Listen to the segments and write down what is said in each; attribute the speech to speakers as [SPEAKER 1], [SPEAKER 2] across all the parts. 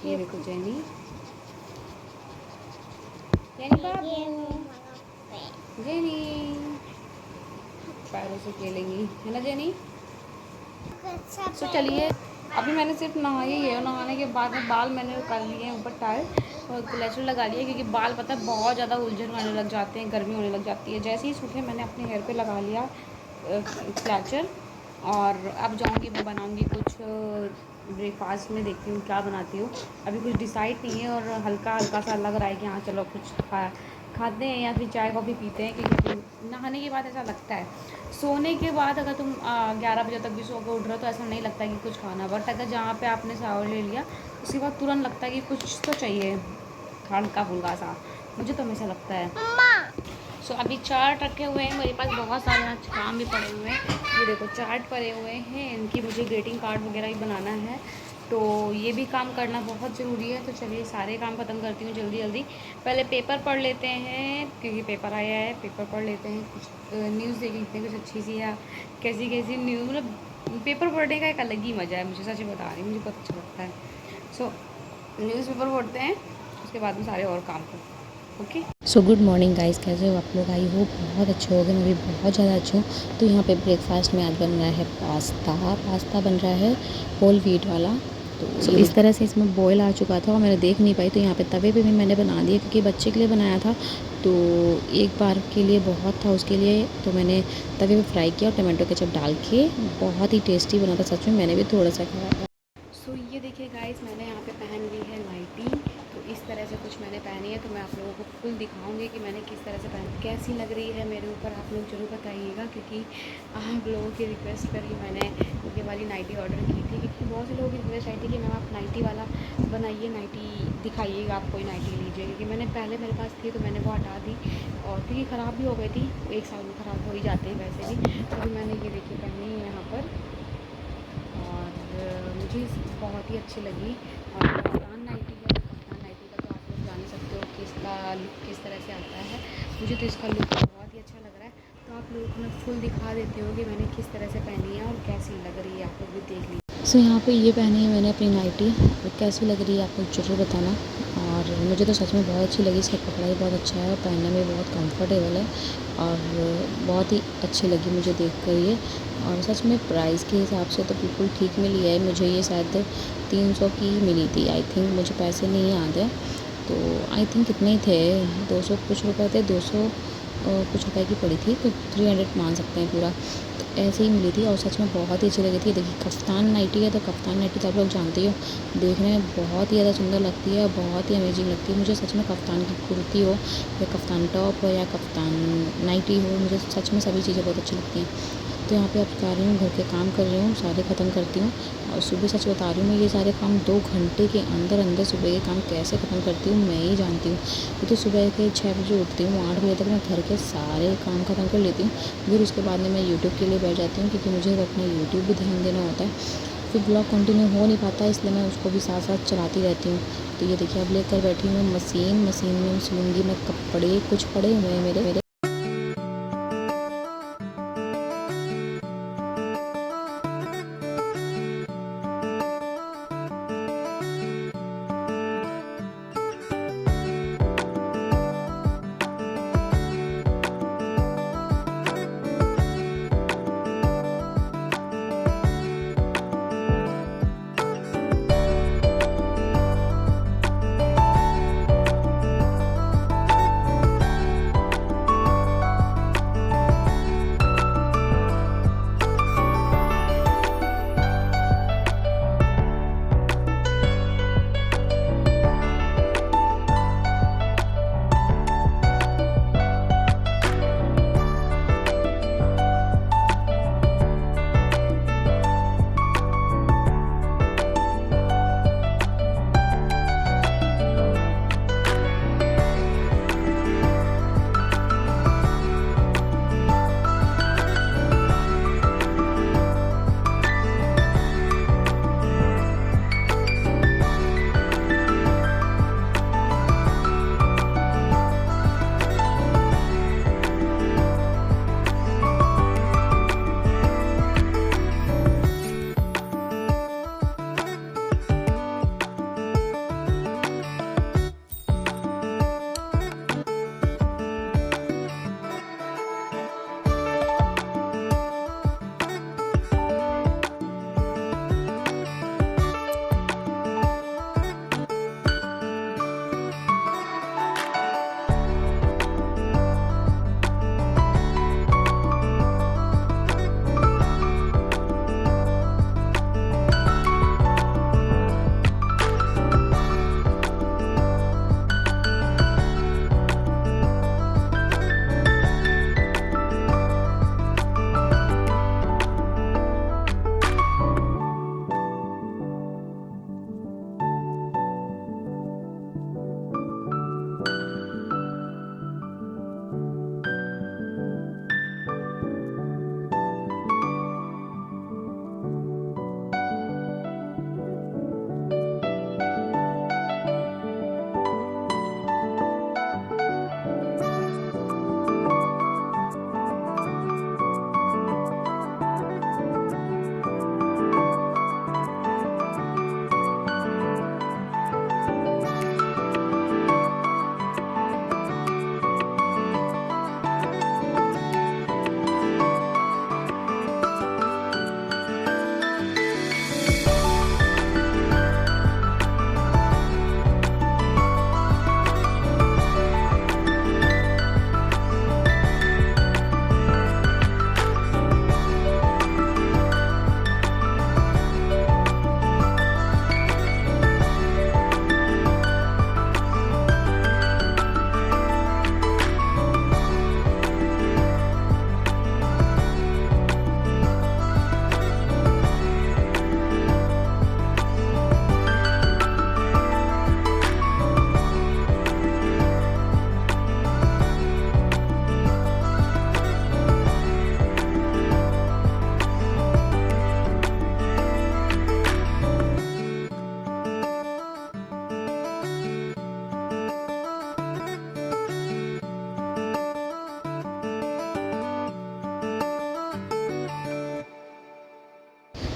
[SPEAKER 1] ये देखो jenny, jenny बाबू, jenny पैरों से खेलेंगी, है ना जेनी। तो चलिए, अभी मैंने सिर्फ नहाई है और नहाने के बाद में बाल मैंने कर लिए हैं ऊपर टाइल और ग्लेचर लगा लिया, क्योंकि बाल पता है बहुत ज़्यादा उलझन होने लग जाते हैं, गर्मी होने लग जाती है। जैसे ही सूखे मैंने अपने हेयर पे लगा लिया ग्लेचर, और अब जाऊँगी मैं बनाऊँगी कुछ ब्रेकफास्ट में, देखती हूँ क्या बनाती हूँ। अभी कुछ डिसाइड नहीं है और हल्का हल्का सा लग रहा है कि हाँ चलो कुछ खाते हैं या फिर चाय कॉफ़ी पीते हैं, क्योंकि नहाने के बाद ऐसा लगता है। सोने के बाद अगर तुम 11 बजे तक भी सो के उठ रहे हो तो ऐसा नहीं लगता कि कुछ खाना, बट अगर जहाँ पे आपने शावर ले लिया उसके बाद तुरंत लगता है कि कुछ तो चाहिए हल्का फुल्का सा, मुझे तो हमेशा लगता है। सो अभी चार्ट रखे हुए हैं मेरे पास, बहुत सारे आज काम भी पड़े हुए हैं। ये देखो चार्ट पड़े हुए हैं, इनकी मुझे ग्रीटिंग कार्ड वगैरह भी बनाना है, तो ये भी काम करना बहुत ज़रूरी है। तो चलिए सारे काम ख़त्म करती हूँ जल्दी जल्दी। पहले पेपर पढ़ लेते हैं, क्योंकि पेपर आया है, पेपर पढ़ लेते हैं, कुछ न्यूज़ देख लेते हैं, कुछ अच्छी सी या कैसी कैसी न्यूज़। मतलब पेपर पढ़ने का एक अलग ही मज़ा है, मुझे सच बता रही हूँ, मुझे बहुत अच्छा लगता है। सो न्यूज़पेपर पढ़ते हैं, उसके बाद में सारे और काम करते हैं। Okay,
[SPEAKER 2] so good morning guys, कैसे हो आप लोग? आई होप बहुत अच्छे हो गए, मैं भी बहुत ज़्यादा अच्छी हूँ। तो यहाँ पे ब्रेकफास्ट में आज बन रहा है पास्ता बन रहा है होल व्हीट वाला। तो इस तरह से इसमें बॉयल आ चुका था और मैंने देख नहीं पाई, तो यहाँ पे तवे पे भी मैंने बना दिया, क्योंकि बच्चे के लिए बनाया था तो एक बार के लिए बहुत था उसके लिए, तो मैंने तवे पे फ्राई किया और टमाटो केचप डाल के। बहुत ही टेस्टी बना था सच में, मैंने भी थोड़ा सा खाया था।
[SPEAKER 1] सो ये देखिए गाइस, मैंने यहाँ पे पहन ली है नाइटी, तो इस तरह से कुछ मैंने पहनी है, तो मैं आप लोगों को फुल दिखाऊंगी कि मैंने किस तरह से पहनी, कैसी लग रही है मेरे ऊपर, आप लोग ज़रूर बताइएगा, क्योंकि आप लोगों की रिक्वेस्ट पर ही मैंने ये वाली नाइटी ऑर्डर की थी, क्योंकि बहुत से लोगों की रिक्वेस्ट आई थी कि मैम आप नाइटी वाला बनाइए, नाइटी दिखाइएगा, आप कोई नाइटी लीजिए, क्योंकि मैंने पहले मेरे पास थी तो मैंने वो हटा दी, और क्योंकि ख़राब भी हो गई थी, एक साल में ख़राब हो ही जाते हैं वैसे भी। तो अभी मैंने ये देखिए पहनी है यहाँ पर, और मुझे बहुत ही अच्छी लगी। और कफ्तान नाइटी है, तो कफ्तान नाइटी का तो आप लोग जान ही सकते हो कि इसका लुक किस तरह से आता है, मुझे तो इसका लुक बहुत ही अच्छा लग रहा है। तो आप लोगों को मैं फुल दिखा देती हूँ कि मैंने किस तरह से पहनी है और कैसी लग रही है, आप लोग भी देख लीजिए।
[SPEAKER 2] सो यहाँ पे ये पहनी है मैंने अपनी नाइटी, और कैसी लग रही है आप लोग ज़रूर बताना। और मुझे तो सच में बहुत अच्छी लगी, इसका कपड़ा ही बहुत अच्छा है और पहनने में बहुत कंफर्टेबल है, और बहुत ही अच्छी लगी मुझे देख कर ये। और सच में प्राइस के हिसाब से तो बिल्कुल ठीक मिली है, मुझे ये शायद 300 की मिली थी आई थिंक, मुझे पैसे नहीं याद है, तो आई थिंक कितने ही थे, 200 कुछ रुपए थे, 200 कुछ रुपए की पड़ी थी, तो 300 मान सकते हैं पूरा। तो ऐसे ही मिली थी और सच में बहुत ही अच्छी लगी थी। देखिए कफ्तान नाइटी है, तो कफ्तान नाइटी तो आप लोग जानते ही हो, देखने में बहुत ही ज़्यादा सुंदर लगती है और बहुत ही अमेजिंग लगती है। मुझे सच में कफ्तान की कुर्ती हो या कफ्तान टॉप हो या कफ्तान नाइटी हो, मुझे सच में सभी चीज़ें बहुत अच्छी लगती हैं। तो यहाँ पे अब जा रही हूँ, घर के काम कर रही हूँ, सारे ख़त्म करती हूँ। और सुबह सच बता रही हूँ, मैं ये सारे काम 2 घंटे के अंदर अंदर सुबह के काम कैसे ख़त्म करती हूँ मैं ही जानती हूँ। ये तो सुबह के 6 बजे उठती हूँ, 8 बजे तक मैं घर के सारे काम ख़त्म कर लेती हूँ। फिर उसके बाद में मैं यूट्यूब के लिए बैठ जाती हूँ, क्योंकि मुझे अपना यूट्यूब भी ध्यान देना होता है। फिर ब्लॉग कंटिन्यू हो नहीं पाता, इसलिए मैं उसको भी साथ साथ चलाती रहती हूँ। तो ये देखिए अब लेकर बैठी हूँ मैं मशीन में सिलूँगी मैं कपड़े, कुछ पड़े हुए हैं मेरे।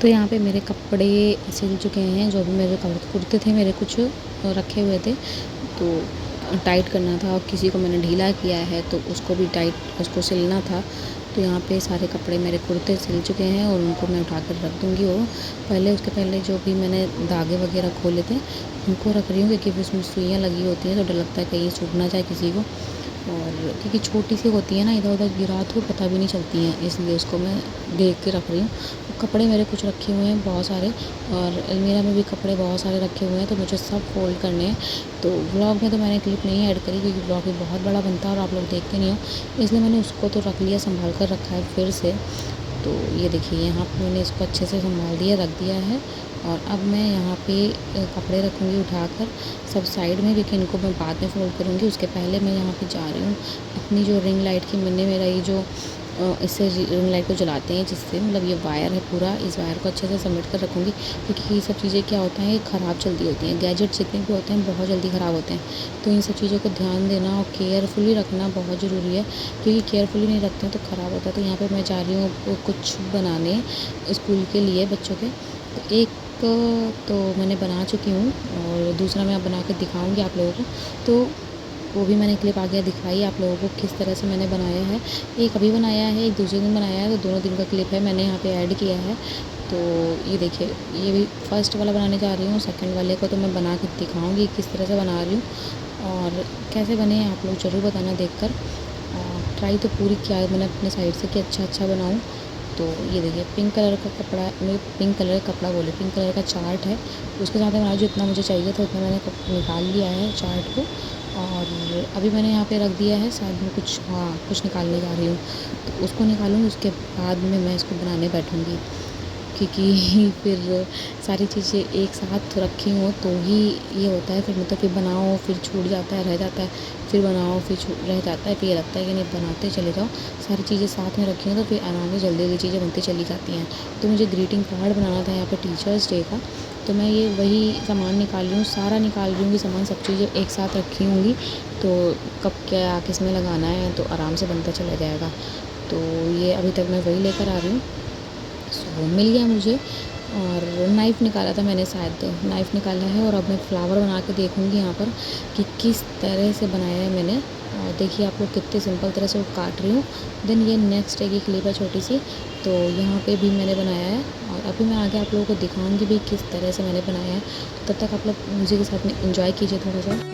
[SPEAKER 2] तो यहाँ पे मेरे कपड़े सिल चुके हैं, जो भी मेरे कुर्ते थे मेरे कुछ रखे हुए थे, तो टाइट करना था और किसी को मैंने ढीला किया है तो उसको भी टाइट उसको सिलना था। तो यहाँ पे सारे कपड़े मेरे कुर्ते सिल चुके हैं और उनको मैं उठा कर रख दूँगी। वो पहले उसके पहले जो भी मैंने धागे वगैरह खोले थे उनको रख रही हूँ, क्योंकि उसमें सुइयाँ लगी होती हैं तो डर लगता है कहीं छूट ना जाए किसी को, और क्योंकि छोटी सी होती है ना, इधर उधर गिरा तो पता भी नहीं चलती हैं, इसलिए उसको मैं देख के रख रही हूँ। कपड़े मेरे कुछ रखे हुए हैं बहुत सारे, और अलमीरा में भी कपड़े बहुत सारे रखे हुए हैं, तो मुझे सब फोल्ड करने हैं। तो व्लॉग में तो मैंने क्लिप नहीं ऐड करी, क्योंकि व्लॉग भी बहुत बड़ा बनता है और आप लोग देखते नहीं हो, इसलिए मैंने उसको तो रख लिया, संभाल कर रखा है फिर से। तो ये देखिए यहाँ पे मैंने इसको अच्छे से संभाल दिया, रख दिया है। और अब मैं यहाँ पे कपड़े रखूँगी उठाकर सब साइड में, क्योंकि इनको मैं बाद में फोल्ड करूँगी। उसके पहले मैं यहाँ पे जा रही हूँ अपनी जो रिंग लाइट की, मैंने मेरा ये जो इससे रिंग लाइट को जलाते हैं जिससे, मतलब ये वायर है पूरा, इस वायर को अच्छे से समेट कर रखूँगी, क्योंकि ये सब चीज़ें क्या होता है, ये ख़राब जल्दी होती हैं। गैजेट जितने भी होते हैं बहुत जल्दी ख़राब होते हैं, तो इन सब चीज़ों को ध्यान देना और केयरफुली रखना बहुत ज़रूरी है, क्योंकि केयरफुली नहीं रखते हैं तो ख़राब होता है। तो यहाँ पर मैं जा रही हूँ कुछ बनाने स्कूल के लिए बच्चों के। तो एक तो मैंने बना चुकी हूँ और दूसरा मैं अब बना के दिखाऊँगी आप लोगों को। तो वो भी मैंने क्लिप आगे दिखाई आप लोगों को किस तरह से मैंने बनाया है। एक अभी बनाया है, एक दूसरे दिन बनाया है, तो दोनों दिन का क्लिप है, मैंने यहाँ पे ऐड किया है। तो ये देखिए, ये भी फर्स्ट वाला बनाने जा रही हूँ, सेकंड वाले को तो मैं बना के दिखाऊँगी किस तरह से बना रही हूँ और कैसे बने आप लोग ज़रूर बताना देखकर। ट्राई तो पूरी किया है मैंने अपने साइड से कि अच्छा बनाऊँ। तो ये देखिए पिंक कलर का कपड़ा, मैं पिंक कलर का कपड़ा बोले, पिंक कलर का चार्ट है, उसके साथ में जो इतना मुझे चाहिए था उतना मैंने निकाल लिया है चार्ट को। और अभी मैंने यहाँ पे रख दिया है साइड में कुछ, हाँ कुछ निकालने जा रही हूँ, तो उसको निकालूँगी, उसके बाद में मैं इसको बनाने बैठूँगी, क्योंकि फिर सारी चीज़ें एक साथ रखी हों तो ही ये होता है, फिर मतलब फिर बनाओ फिर छूट जाता है, रह जाता है, फिर बनाओ फिर छूट रह जाता है, फिर ये लगता है कि नहीं बनाते चले जाओ। सारी चीज़ें साथ में रखी हों तो फिर आराम से जल्दी जल्दी चीज़ें बनती चली जाती हैं। तो मुझे ग्रीटिंग कार्ड बनाना था यहाँ पे टीचर्स डे का, तो मैं ये वही सामान निकाल रही हूँ, सारा निकाल रही हूँ सामान, सब चीज़ें एक साथ रखी होंगी तो कब क्या किस में लगाना है तो आराम से बनता चला जाएगा। तो ये अभी तक मैं वही लेकर आ रही हूँ। सो मिल गया मुझे, और नाइफ़ निकाला था मैंने, शायद नाइफ़ निकाला है। और अब मैं फ्लावर बना के देखूँगी यहाँ पर कि किस तरह से बनाया है मैंने। और देखिए आप लोग कितने सिंपल तरह से वो काट रही हूँ। देन ये नेक्स्ट एक क्लिप है छोटी सी, तो यहाँ पे भी मैंने बनाया है, और अभी मैं आगे आप लोगों को दिखाऊँगी भी किस तरह से मैंने बनाया है। तब तक आप लोग म्यूज़िक के साथ में एंजॉय कीजिए थोड़ा सा।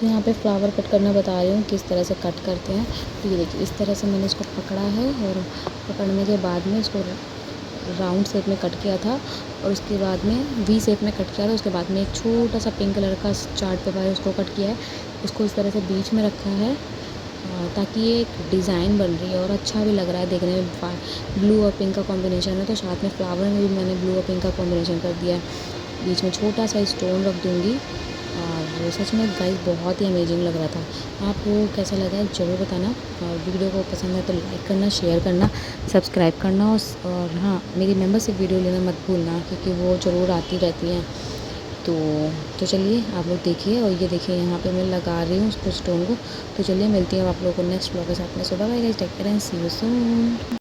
[SPEAKER 2] तो यहाँ पे फ्लावर कट करना बता रही हूँ किस तरह से कट करते हैं। तो ये देखिए इस तरह से मैंने इसको पकड़ा है और पकड़ने के बाद में इसको राउंड शेप में कट किया था और उसके बाद में वी शेप में कट किया था। उसके बाद में एक छोटा सा पिंक कलर का चार्ट पेपर है उसको कट किया है, उसको इस तरह से बीच में रखा है ताकि ये एक डिज़ाइन बन रही है और अच्छा भी लग रहा है देखने में। ब्लू और पिंक का कॉम्बिनेशन है तो साथ में फ्लावर में भी मैंने ब्लू और पिंक का कॉम्बिनेशन कर दिया है। बीच में छोटा सा स्टोन रख दूँगी और सच में गाइस बहुत ही अमेजिंग लग रहा था। आपको कैसा लगा है ज़रूर बताना और वीडियो को पसंद है तो लाइक करना, शेयर करना, सब्सक्राइब करना और हाँ मेरी मेंबरशिप वीडियो लेना मत भूलना क्योंकि वो ज़रूर आती रहती हैं। तो चलिए आप लोग देखिए और ये देखिए यहाँ पे मैं लगा रही हूँ उसको स्टोन को। तो चलिए मिलती हैं आप लोगों को नेक्स्ट व्लॉग के साथ में। So bye guys, take care and see you soon.